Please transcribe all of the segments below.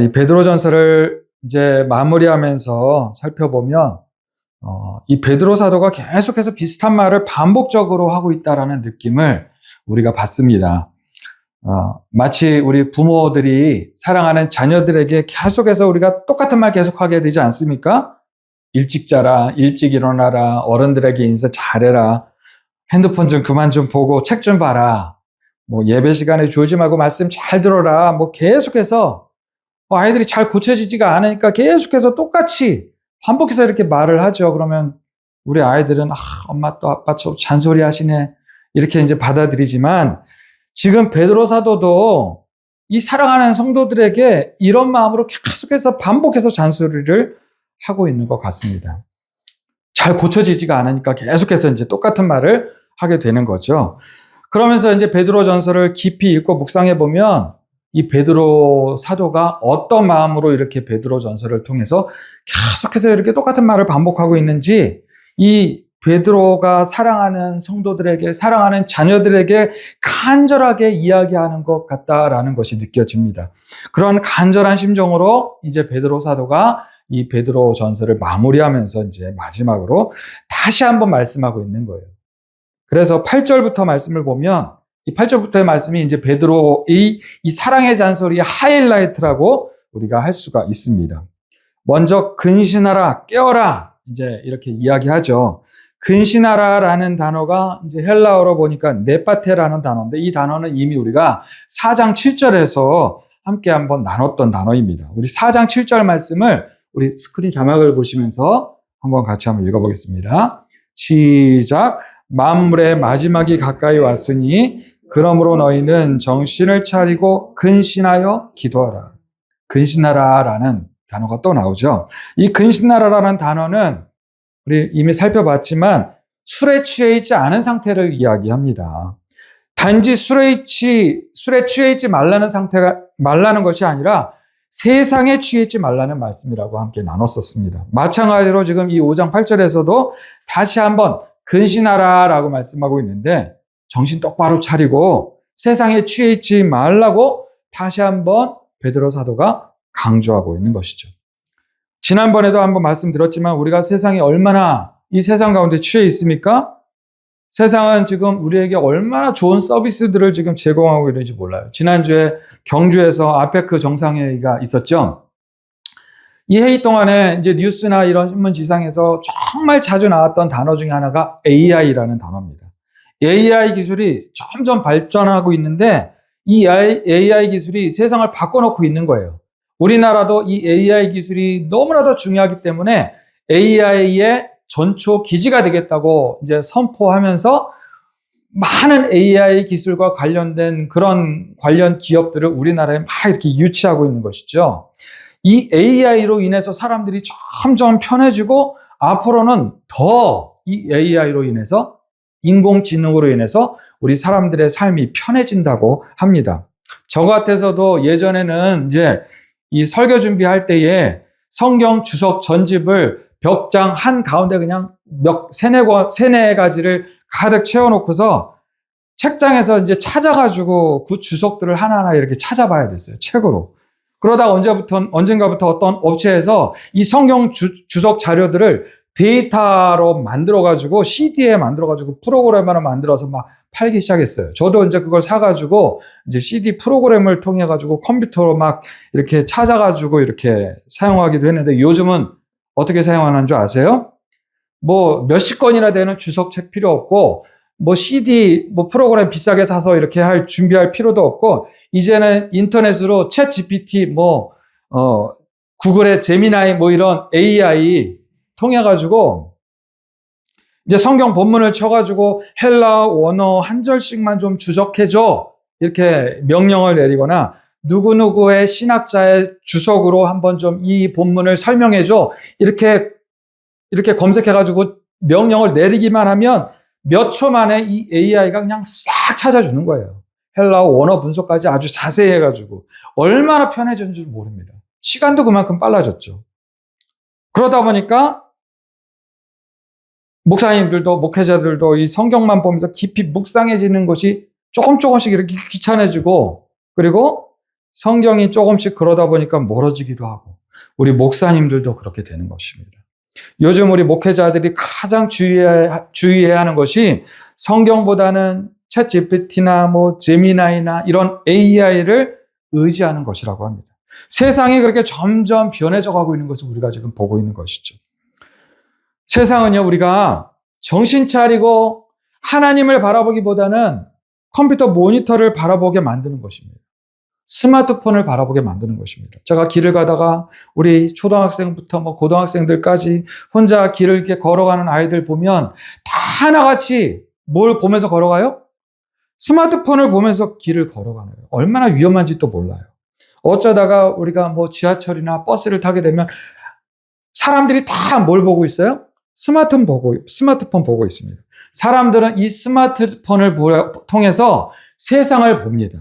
이 베드로전서를 이제 마무리하면서 살펴보면 이 베드로 사도가 계속해서 비슷한 말을 반복적으로 하고 있다라는 느낌을 우리가 받습니다. 마치 우리 부모들이 사랑하는 자녀들에게 계속해서 우리가 똑같은 말 계속하게 되지 않습니까? 일찍 자라, 일찍 일어나라, 어른들에게 인사 잘해라, 핸드폰 좀 그만 좀 보고 책 좀 봐라, 뭐 예배 시간에 졸지 말고 말씀 잘 들어라, 뭐 계속해서 아이들이 잘 고쳐지지가 않으니까 계속해서 똑같이 반복해서 이렇게 말을 하죠. 그러면 우리 아이들은 엄마 또 아빠 저 잔소리 하시네 이렇게 이제 받아들이지만, 지금 베드로 사도도 이 사랑하는 성도들에게 이런 마음으로 계속해서 반복해서 잔소리를 하고 있는 것 같습니다. 잘 고쳐지지가 않으니까 계속해서 이제 똑같은 말을 하게 되는 거죠. 그러면서 이제 베드로전서를 깊이 읽고 묵상해 보면 이 베드로 사도가 어떤 마음으로 이렇게 베드로전서를 통해서 계속해서 이렇게 똑같은 말을 반복하고 있는지, 이 베드로가 사랑하는 성도들에게, 사랑하는 자녀들에게 간절하게 이야기하는 것 같다라는 것이 느껴집니다. 그런 간절한 심정으로 이제 베드로 사도가 이 베드로전서를 마무리하면서 이제 마지막으로 다시 한번 말씀하고 있는 거예요. 그래서 8절부터 말씀을 보면 이 8절부터의 말씀이 이제 베드로의 이 사랑의 잔소리의 하이라이트라고 우리가 할 수가 있습니다. 먼저 근신하라, 깨어라, 이제 이렇게 이야기하죠. 근신하라라는 단어가 이제 헬라어로 보니까 네파테라는 단어인데, 이 단어는 이미 우리가 4장 7절에서 함께 한번 나눴던 단어입니다. 우리 4장 7절 말씀을 우리 스크린 자막을 보시면서 한번 같이 한번 읽어보겠습니다. 시작. 만물의 마지막이 가까이 왔으니 그러므로 너희는 정신을 차리고 근신하여 기도하라. 근신하라라는 단어가 또 나오죠. 이 근신하라라는 단어는 우리 이미 살펴봤지만 술에 취해 있지 않은 상태를 이야기합니다. 단지 술에 취해 있지 말라는 것이 아니라 세상에 취해 있지 말라는 말씀이라고 함께 나눴었습니다. 마찬가지로 지금 이 5장 8절에서도 다시 한번 근신하라라고 말씀하고 있는데, 정신 똑바로 차리고 세상에 취해 있지 말라고 다시 한번 베드로 사도가 강조하고 있는 것이죠. 지난번에도 한번 말씀드렸지만 우리가 세상에 얼마나 이 세상 가운데 취해 있습니까? 세상은 지금 우리에게 얼마나 좋은 서비스들을 지금 제공하고 있는지 몰라요. 지난주에 경주에서 아페크 정상회의가 있었죠. 이 회의 동안에 이제 뉴스나 이런 신문지상에서 정말 자주 나왔던 단어 중에 하나가 AI라는 단어입니다. AI 기술이 점점 발전하고 있는데 이 AI 기술이 세상을 바꿔놓고 있는 거예요. 우리나라도 이 AI 기술이 너무나도 중요하기 때문에 AI의 전초 기지가 되겠다고 이제 선포하면서 많은 AI 기술과 관련된 그런 관련 기업들을 우리나라에 막 이렇게 유치하고 있는 것이죠. 이 AI로 인해서 사람들이 점점 편해지고 앞으로는 더 이 AI로 인해서, 인공지능으로 인해서 우리 사람들의 삶이 편해진다고 합니다. 저 같아서도 예전에는 이제 이 설교 준비할 때에 성경 주석 전집을 벽장 한 가운데 그냥 세네 가지를 가득 채워놓고서 책장에서 이제 찾아가지고 그 주석들을 하나하나 이렇게 찾아봐야 됐어요, 책으로. 그러다 언젠가부터 어떤 업체에서 이 성경 주석 자료들을 데이터로 만들어가지고 CD에 만들어가지고 프로그램을 만들어서 막 팔기 시작했어요. 저도 이제 그걸 사가지고 이제 CD 프로그램을 통해가지고 컴퓨터로 막 이렇게 찾아가지고 이렇게 사용하기도 했는데, 요즘은 어떻게 사용하는 줄 아세요? 뭐 몇십 건이나 되는 주석책 필요 없고, 뭐 CD, 뭐 프로그램 비싸게 사서 이렇게 준비할 필요도 없고, 이제는 인터넷으로 챗 GPT, 구글의 제미나이 뭐 이런 AI 통해가지고 이제 성경 본문을 쳐가지고 헬라 원어 한 절씩만 좀 주석해줘, 이렇게 명령을 내리거나 누구누구의 신학자의 주석으로 한번 좀 이 본문을 설명해줘, 이렇게 검색해가지고 명령을 내리기만 하면 몇 초 만에 이 AI가 그냥 싹 찾아주는 거예요. 헬라어 원어 분석까지 아주 자세히 해가지고. 얼마나 편해졌는지 모릅니다. 시간도 그만큼 빨라졌죠. 그러다 보니까 목사님들도, 목회자들도 이 성경만 보면서 깊이 묵상해지는 것이 조금씩 이렇게 귀찮아지고, 그리고 성경이 조금씩 그러다 보니까 멀어지기도 하고 우리 목사님들도 그렇게 되는 것입니다. 요즘 우리 목회자들이 가장 주의해야 하는 것이 성경보다는 챗GPT나 뭐 제미나이나 이런 AI를 의지하는 것이라고 합니다. 세상이 그렇게 점점 변해져 가고 있는 것을 우리가 지금 보고 있는 것이죠. 세상은요, 우리가 정신 차리고 하나님을 바라보기보다는 컴퓨터 모니터를 바라보게 만드는 것입니다. 스마트폰을 바라보게 만드는 것입니다. 제가 길을 가다가 우리 초등학생부터 뭐 고등학생들까지 혼자 길을 이렇게 걸어가는 아이들 보면 다 하나같이 뭘 보면서 걸어가요? 스마트폰을 보면서 길을 걸어가는 거예요. 얼마나 위험한지 또 몰라요. 어쩌다가 우리가 뭐 지하철이나 버스를 타게 되면 사람들이 다 뭘 보고 있어요? 스마트폰 보고 있습니다. 사람들은 이 스마트폰을 통해서 세상을 봅니다.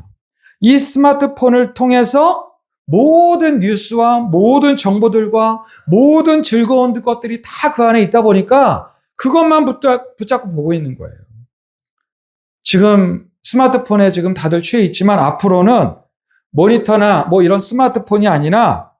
이 스마트폰을 통해서 모든 뉴스와 모든 정보들과 모든 즐거운 것들이 다 그 안에 있다 보니까 그것만 붙잡고 보고 있는 거예요. 지금 스마트폰에 지금 다들 취해 있지만 앞으로는 모니터나 뭐 이런 스마트폰이 아니라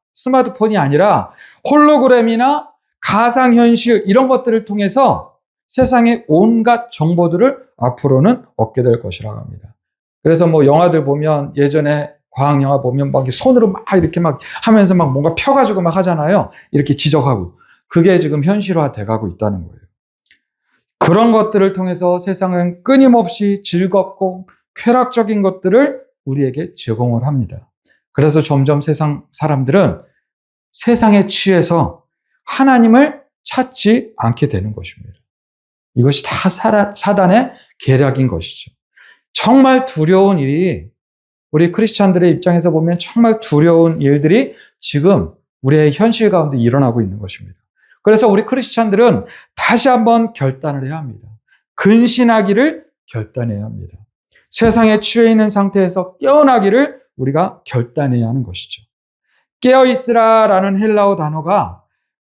홀로그램이나 가상현실 이런 것들을 통해서 세상의 온갖 정보들을 앞으로는 얻게 될 것이라고 합니다. 그래서 뭐 영화들 보면 예전에 과학 영화 보면 막 손으로 막 이렇게 막 하면서 막 뭔가 펴가지고 막 하잖아요. 이렇게 지적하고. 그게 지금 현실화 돼가고 있다는 거예요. 그런 것들을 통해서 세상은 끊임없이 즐겁고 쾌락적인 것들을 우리에게 제공을 합니다. 그래서 점점 세상 사람들은 세상에 취해서 하나님을 찾지 않게 되는 것입니다. 이것이 다 사단의 계략인 것이죠. 정말 두려운 일이 우리 크리스찬들의 입장에서 보면 정말 두려운 일들이 지금 우리의 현실 가운데 일어나고 있는 것입니다. 그래서 우리 크리스찬들은 다시 한번 결단을 해야 합니다. 근신하기를 결단해야 합니다. 세상에 취해 있는 상태에서 깨어나기를 우리가 결단해야 하는 것이죠. 깨어있으라라는 헬라어 단어가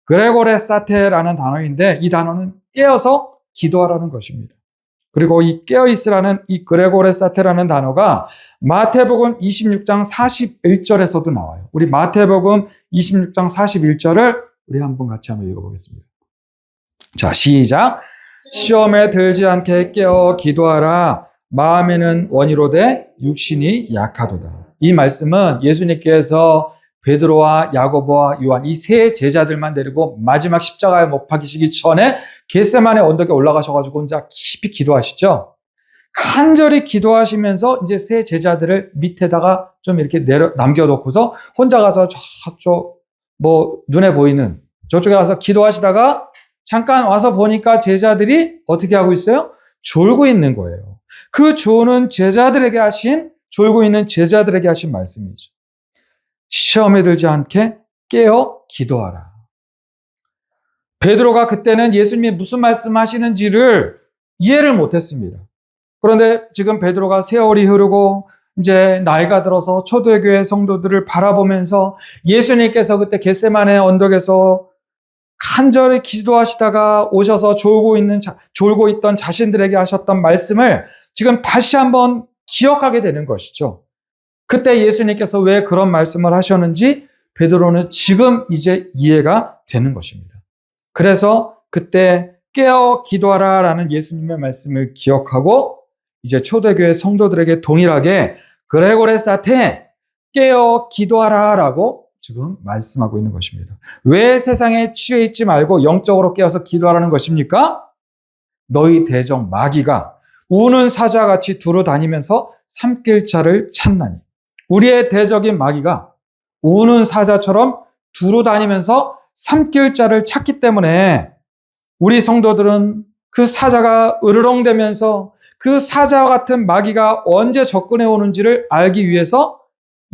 그레고레 사테라는 단어인데 이 단어는 깨어서 기도하라는 것입니다. 그리고 이 깨어있으라는 이 그레고레 사테라는 단어가 마태복음 26장 41절에서도 나와요. 우리 마태복음 26장 41절을 우리 한번 같이 한번 읽어보겠습니다. 자, 시작. 시험에 들지 않게 깨어 기도하라. 마음에는 원이로되 육신이 약하도다. 이 말씀은 예수님께서 베드로와 야고보와 요한 이 세 제자들만 데리고 마지막 십자가에 못 박히시기 전에 겟세마네 언덕에 올라가셔가지고 혼자 깊이 기도하시죠. 간절히 기도하시면서 이제 세 제자들을 밑에다가 좀 이렇게 남겨놓고서 혼자 가서 저쪽 뭐 눈에 보이는 저쪽에 가서 기도하시다가 잠깐 와서 보니까 제자들이 어떻게 하고 있어요? 졸고 있는 거예요. 그 졸고 있는 제자들에게 하신 말씀이죠. 시험에 들지 않게 깨어 기도하라. 베드로가 그때는 예수님이 무슨 말씀하시는지를 이해를 못했습니다. 그런데 지금 베드로가 세월이 흐르고 이제 나이가 들어서 초대교회 성도들을 바라보면서 예수님께서 그때 겟세마네 언덕에서 간절히 기도하시다가 오셔서 졸고 있던 자신들에게 하셨던 말씀을 지금 다시 한번 기억하게 되는 것이죠. 그때 예수님께서 왜 그런 말씀을 하셨는지 베드로는 지금 이제 이해가 되는 것입니다. 그래서 그때 깨어 기도하라 라는 예수님의 말씀을 기억하고 이제 초대교회 성도들에게 동일하게 그레고레 사테 깨어 기도하라 라고 지금 말씀하고 있는 것입니다. 왜 세상에 취해 있지 말고 영적으로 깨어서 기도하라는 것입니까? 너희 대적 마귀가 우는 사자같이 두루 다니면서 삼킬 자를 찾나니. 우리의 대적인 마귀가 우는 사자처럼 두루 다니면서 삼킬 자를 찾기 때문에 우리 성도들은 그 사자가 으르렁대면서 그 사자와 같은 마귀가 언제 접근해 오는지를 알기 위해서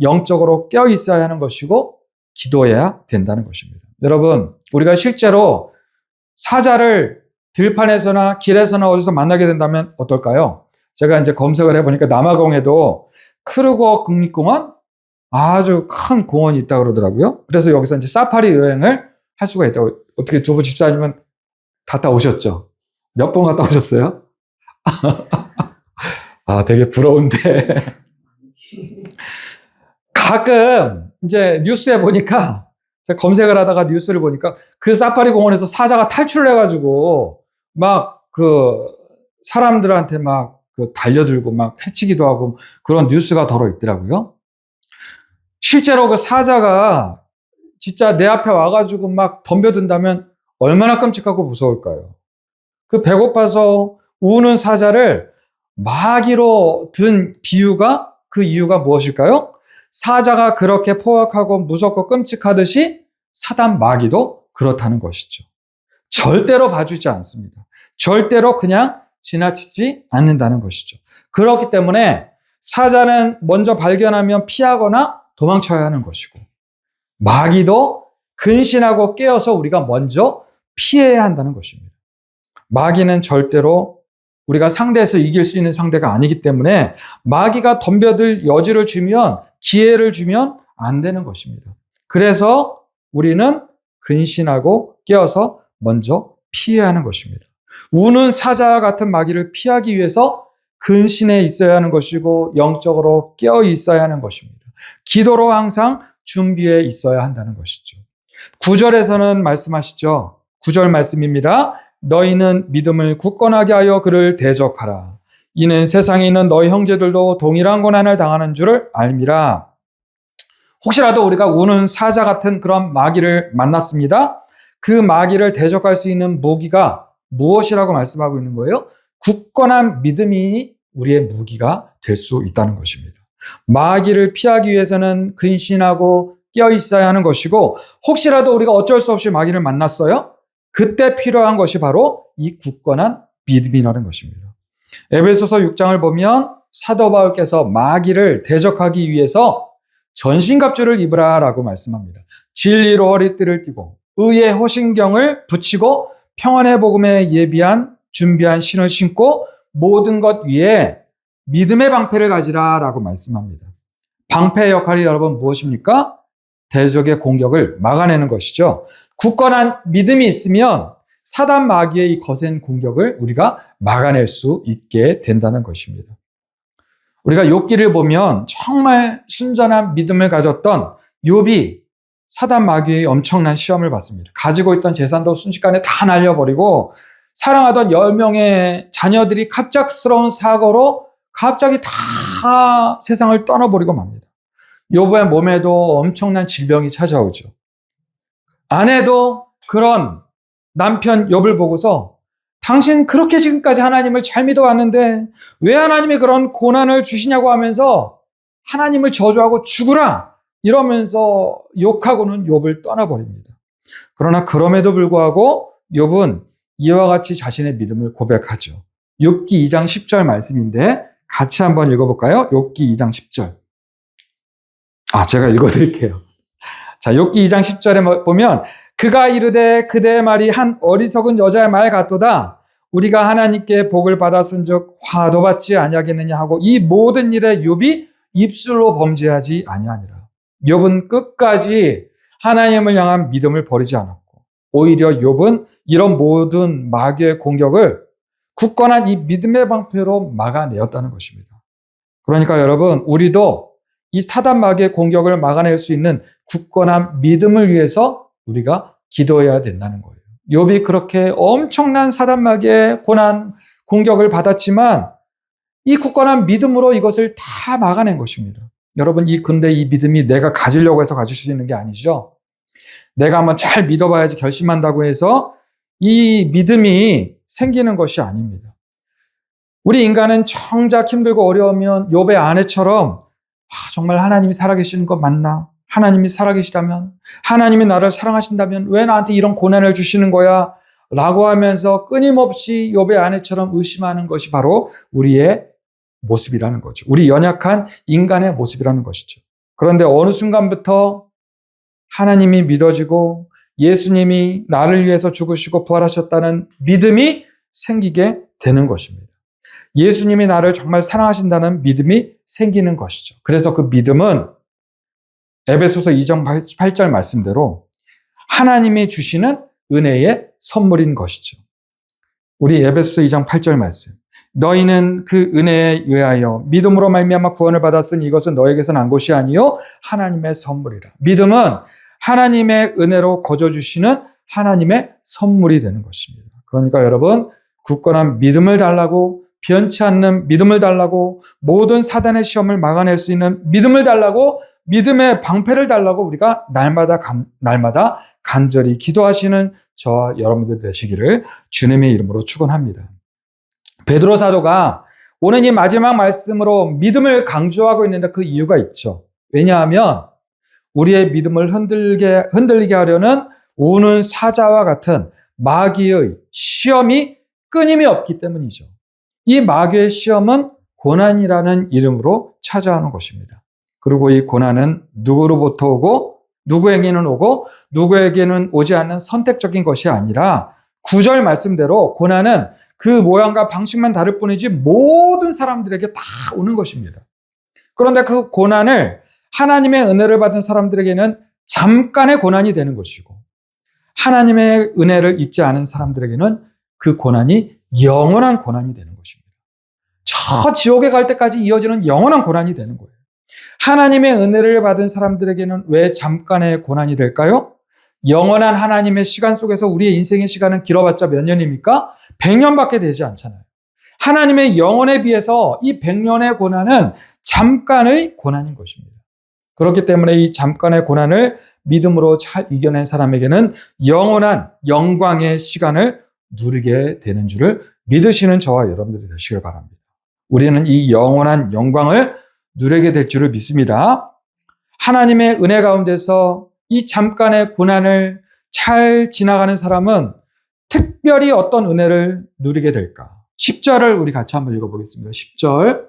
영적으로 깨어 있어야 하는 것이고 기도해야 된다는 것입니다. 여러분, 우리가 실제로 사자를 들판에서나 길에서나 어디서 만나게 된다면 어떨까요? 제가 이제 검색을 해보니까 남아공에도 크루거 국립공원 아주 큰 공원이 있다고 그러더라고요. 그래서 여기서 이제 사파리 여행을 할 수가 있다고. 어떻게 주부 집사님은 갔다 오셨죠? 몇 번 갔다 오셨어요? 아, 되게 부러운데. 가끔 이제 뉴스에 보니까 제가 검색을 하다가 뉴스를 보니까 그 사파리 공원에서 사자가 탈출을 해가지고 막 그 사람들한테 막 그 달려들고 막 해치기도 하고 그런 뉴스가 덜어 있더라고요. 실제로 그 사자가 진짜 내 앞에 와가지고 막 덤벼든다면 얼마나 끔찍하고 무서울까요? 그 배고파서 우는 사자를 마귀로 든 비유가 그 이유가 무엇일까요? 사자가 그렇게 포악하고 무섭고 끔찍하듯이 사단 마귀도 그렇다는 것이죠. 절대로 봐주지 않습니다. 절대로 그냥 지나치지 않는다는 것이죠. 그렇기 때문에 사자는 먼저 발견하면 피하거나 도망쳐야 하는 것이고 마귀도 근신하고 깨어서 우리가 먼저 피해야 한다는 것입니다. 마귀는 절대로 우리가 상대에서 이길 수 있는 상대가 아니기 때문에 마귀가 덤벼들 여지를 주면 기회를 주면 안 되는 것입니다. 그래서 우리는 근신하고 깨어서 먼저 피해야 하는 것입니다. 우는 사자와 같은 마귀를 피하기 위해서 근신해 있어야 하는 것이고 영적으로 깨어 있어야 하는 것입니다. 기도로 항상 준비해 있어야 한다는 것이죠. 9절에서는 말씀하시죠. 9절 말씀입니다. 너희는 믿음을 굳건하게 하여 그를 대적하라. 이는 세상에 있는 너희 형제들도 동일한 고난을 당하는 줄을 알미라. 혹시라도 우리가 우는 사자 같은 그런 마귀를 만났습니다. 그 마귀를 대적할 수 있는 무기가 무엇이라고 말씀하고 있는 거예요? 굳건한 믿음이 우리의 무기가 될 수 있다는 것입니다. 마귀를 피하기 위해서는 근신하고 깨어 있어야 하는 것이고 혹시라도 우리가 어쩔 수 없이 마귀를 만났어요? 그때 필요한 것이 바로 이 굳건한 믿음이라는 것입니다. 에베소서 6장을 보면 사도 바울께서 마귀를 대적하기 위해서 전신갑주를 입으라라고 말씀합니다. 진리로 허리띠를 띠고 의의 호신경을 붙이고 평안의 복음에 준비한 신을 신고 모든 것 위에 믿음의 방패를 가지라라고 말씀합니다. 방패의 역할이 여러분 무엇입니까? 대적의 공격을 막아내는 것이죠. 굳건한 믿음이 있으면 사단 마귀의 이 거센 공격을 우리가 막아낼 수 있게 된다는 것입니다. 우리가 욥기를 보면 정말 순전한 믿음을 가졌던 욥이 사단 마귀의 엄청난 시험을 받습니다. 가지고 있던 재산도 순식간에 다 날려버리고 사랑하던 10명의 자녀들이 갑작스러운 사고로 갑자기 다 세상을 떠나버리고 맙니다. 욥의 몸에도 엄청난 질병이 찾아오죠. 아내도 그런 남편 욥을 보고서 당신 그렇게 지금까지 하나님을 잘 믿어왔는데 왜 하나님이 그런 고난을 주시냐고 하면서 하나님을 저주하고 죽으라 이러면서 욕하고는 욥을 떠나버립니다. 그러나 그럼에도 불구하고 욥은 이와 같이 자신의 믿음을 고백하죠. 욥기 2장 10절 말씀인데 같이 한번 읽어볼까요? 욥기 2장 10절. 제가 읽어드릴게요. 자, 욥기 2장 10절에 보면 그가 이르되 그대의 말이 한 어리석은 여자의 말 같도다. 우리가 하나님께 복을 받았은즉 화도 받지 아니하겠느냐 하고 이 모든 일에 욥이 입술로 범죄하지 아니하니라. 욥은 끝까지 하나님을 향한 믿음을 버리지 않았고 오히려 욥은 이런 모든 마귀의 공격을 굳건한 이 믿음의 방패로 막아내었다는 것입니다. 그러니까 여러분 우리도 이 사단 마귀의 공격을 막아낼 수 있는 굳건한 믿음을 위해서 우리가 기도해야 된다는 거예요. 욥이 그렇게 엄청난 사단 마귀의 고난, 공격을 받았지만 이 굳건한 믿음으로 이것을 다 막아낸 것입니다. 여러분 근데 이 믿음이 내가 가지려고 해서 가질 수 있는 게 아니죠. 내가 한번 잘 믿어봐야지 결심한다고 해서 이 믿음이 생기는 것이 아닙니다. 우리 인간은 정작 힘들고 어려우면 욥의 아내처럼 정말 하나님이 살아계시는 거 맞나? 하나님이 살아계시다면, 하나님이 나를 사랑하신다면 왜 나한테 이런 고난을 주시는 거야? 라고 하면서 끊임없이 욥의 아내처럼 의심하는 것이 바로 우리의 모습이라는 거죠. 우리 연약한 인간의 모습이라는 것이죠. 그런데 어느 순간부터 하나님이 믿어지고 예수님이 나를 위해서 죽으시고 부활하셨다는 믿음이 생기게 되는 것입니다. 예수님이 나를 정말 사랑하신다는 믿음이 생기는 것이죠. 그래서 그 믿음은 에베소서 2장 8절 말씀대로 하나님이 주시는 은혜의 선물인 것이죠. 우리 에베소서 2장 8절 말씀. 너희는 그 은혜에 의하여 믿음으로 말미암아 구원을 받았으니 이것은 너에게서 난 것이 아니요 하나님의 선물이라. 믿음은 하나님의 은혜로 거저 주시는 하나님의 선물이 되는 것입니다. 그러니까 여러분, 굳건한 믿음을 달라고, 변치 않는 믿음을 달라고, 모든 사단의 시험을 막아낼 수 있는 믿음을 달라고, 믿음의 방패를 달라고 우리가 날마다 간절히 기도하시는 저와 여러분들 되시기를 주님의 이름으로 축원합니다. 베드로 사도가 오늘 이 마지막 말씀으로 믿음을 강조하고 있는데 그 이유가 있죠. 왜냐하면 우리의 믿음을 흔들리게 하려는 우는 사자와 같은 마귀의 시험이 끊임이 없기 때문이죠. 이 마귀의 시험은 고난이라는 이름으로 찾아오는 것입니다. 그리고 이 고난은 누구로부터 오고 누구에게는 오고 누구에게는 오지 않는 선택적인 것이 아니라 9절 말씀대로 고난은 그 모양과 방식만 다를 뿐이지 모든 사람들에게 다 오는 것입니다. 그런데 그 고난을 하나님의 은혜를 받은 사람들에게는 잠깐의 고난이 되는 것이고 하나님의 은혜를 입지 않은 사람들에게는 그 고난이 영원한 고난이 되는 것입니다. 저 지옥에 갈 때까지 이어지는 영원한 고난이 되는 거예요. 하나님의 은혜를 받은 사람들에게는 왜 잠깐의 고난이 될까요? 영원한 하나님의 시간 속에서 우리의 인생의 시간은 길어봤자 몇 년입니까? 100년밖에 되지 않잖아요. 하나님의 영혼에 비해서 이 100년의 고난은 잠깐의 고난인 것입니다. 그렇기 때문에 이 잠깐의 고난을 믿음으로 잘 이겨낸 사람에게는 영원한 영광의 시간을 누리게 되는 줄을 믿으시는 저와 여러분들이 되시길 바랍니다. 우리는 이 영원한 영광을 누리게 될 줄을 믿습니다. 하나님의 은혜 가운데서 이 잠깐의 고난을 잘 지나가는 사람은 특별히 어떤 은혜를 누리게 될까? 10절을 우리 같이 한번 읽어보겠습니다. 10절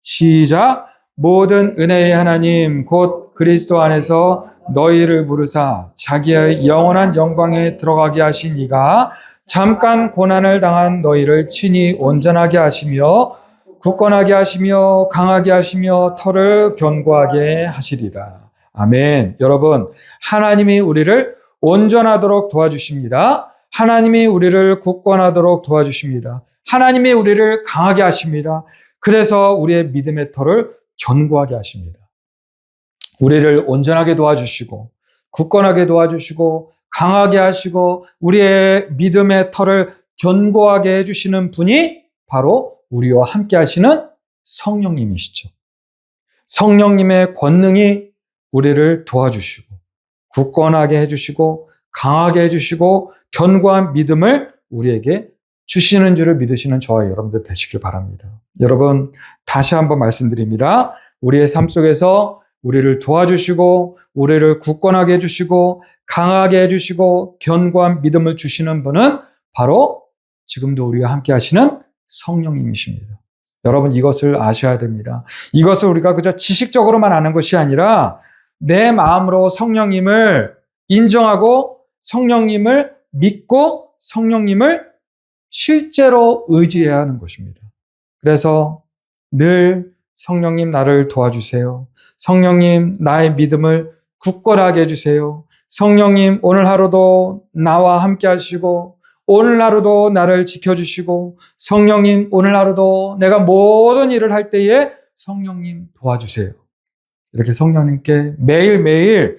시작. 모든 은혜의 하나님 곧 그리스도 안에서 너희를 부르사 자기의 영원한 영광에 들어가게 하신 이가 잠깐 고난을 당한 너희를 친히 온전하게 하시며 굳건하게 하시며 강하게 하시며 털을 견고하게 하시리라. 아멘. 여러분, 하나님이 우리를 온전하도록 도와주십니다. 하나님이 우리를 굳건하도록 도와주십니다. 하나님이 우리를 강하게 하십니다. 그래서 우리의 믿음의 털을 견고하게 하십니다. 우리를 온전하게 도와주시고 굳건하게 도와주시고 강하게 하시고 우리의 믿음의 털을 견고하게 해주시는 분이 바로 우리와 함께 하시는 성령님이시죠. 성령님의 권능이 우리를 도와주시고 굳건하게 해주시고 강하게 해주시고 견고한 믿음을 우리에게 주시는 줄을 믿으시는 저와 여러분들 되시길 바랍니다. 여러분, 다시 한번 말씀드립니다. 우리의 삶 속에서 우리를 도와주시고 우리를 굳건하게 해주시고 강하게 해주시고 견고한 믿음을 주시는 분은 바로 지금도 우리와 함께 하시는 성령님이십니다. 여러분, 이것을 아셔야 됩니다. 이것을 우리가 그저 지식적으로만 아는 것이 아니라 내 마음으로 성령님을 인정하고 성령님을 믿고 성령님을 실제로 의지해야 하는 것입니다. 그래서 늘 성령님 나를 도와주세요. 성령님 나의 믿음을 굳건하게 해주세요. 성령님 오늘 하루도 나와 함께 하시고 오늘 하루도 나를 지켜주시고 성령님 오늘 하루도 내가 모든 일을 할 때에 성령님 도와주세요. 이렇게 성령님께 매일매일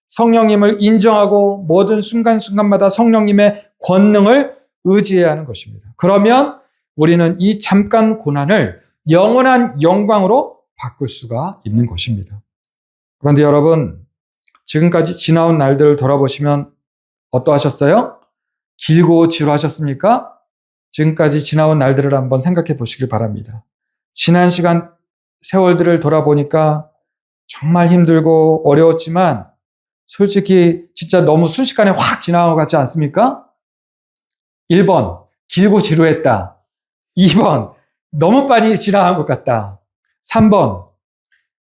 성령님을 인정하고 모든 순간순간마다 성령님의 권능을 의지해야 하는 것입니다. 그러면 우리는 이 잠깐 고난을 영원한 영광으로 바꿀 수가 있는 것입니다. 그런데 여러분, 지금까지 지나온 날들을 돌아보시면 어떠하셨어요? 길고 지루하셨습니까? 지금까지 지나온 날들을 한번 생각해 보시길 바랍니다. 지난 시간 세월들을 돌아보니까 정말 힘들고 어려웠지만 솔직히 진짜 너무 순식간에 확 지나간 것 같지 않습니까? 1번, 길고 지루했다. 2번, 너무 빨리 지나간 것 같다. 3번,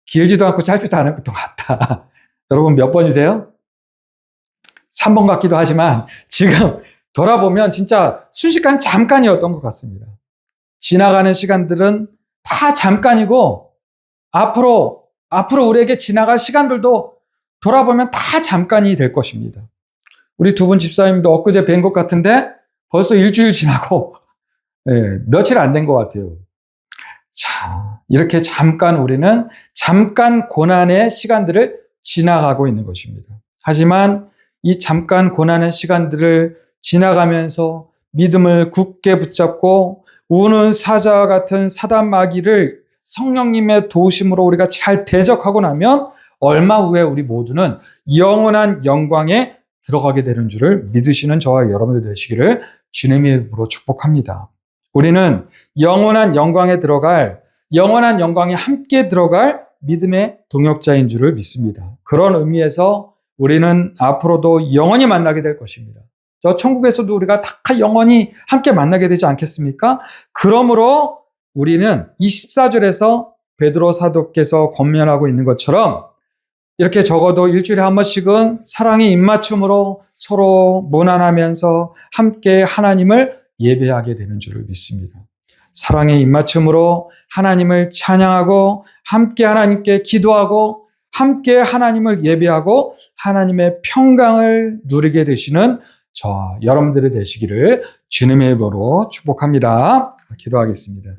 길지도 않고 짧지도 않은 것 같다. 여러분 몇 번이세요? 3번 같기도 하지만 지금 돌아보면 진짜 순식간 잠깐이었던 것 같습니다. 지나가는 시간들은 다 잠깐이고 앞으로 우리에게 지나갈 시간들도 돌아보면 다 잠깐이 될 것입니다. 우리 두 분 집사님도 엊그제 뵌 것 같은데 벌써 일주일 지나고 예, 며칠 안 된 것 같아요. 자, 이렇게 우리는 잠깐 고난의 시간들을 지나가고 있는 것입니다. 하지만 이 잠깐 고난의 시간들을 지나가면서 믿음을 굳게 붙잡고 우는 사자와 같은 사단 마귀를 성령님의 도우심으로 우리가 잘 대적하고 나면 얼마 후에 우리 모두는 영원한 영광에 들어가게 되는 줄을 믿으시는 저와 여러분들 되시기를 주님의 이름으로 축복합니다. 우리는 영원한 영광에 함께 들어갈 믿음의 동역자인 줄을 믿습니다. 그런 의미에서 우리는 앞으로도 영원히 만나게 될 것입니다. 저 천국에서도 우리가 다 영원히 함께 만나게 되지 않겠습니까? 그러므로 우리는 이 14절에서 베드로 사도께서 권면하고 있는 것처럼 이렇게 적어도 일주일에 한 번씩은 사랑의 입맞춤으로 서로 문안하면서 함께 하나님을 예배하게 되는 줄을 믿습니다. 사랑의 입맞춤으로 하나님을 찬양하고 함께 하나님께 기도하고 함께 하나님을 예배하고 하나님의 평강을 누리게 되시는 저와 여러분들이 되시기를 주님의 이름으로 축복합니다. 기도하겠습니다.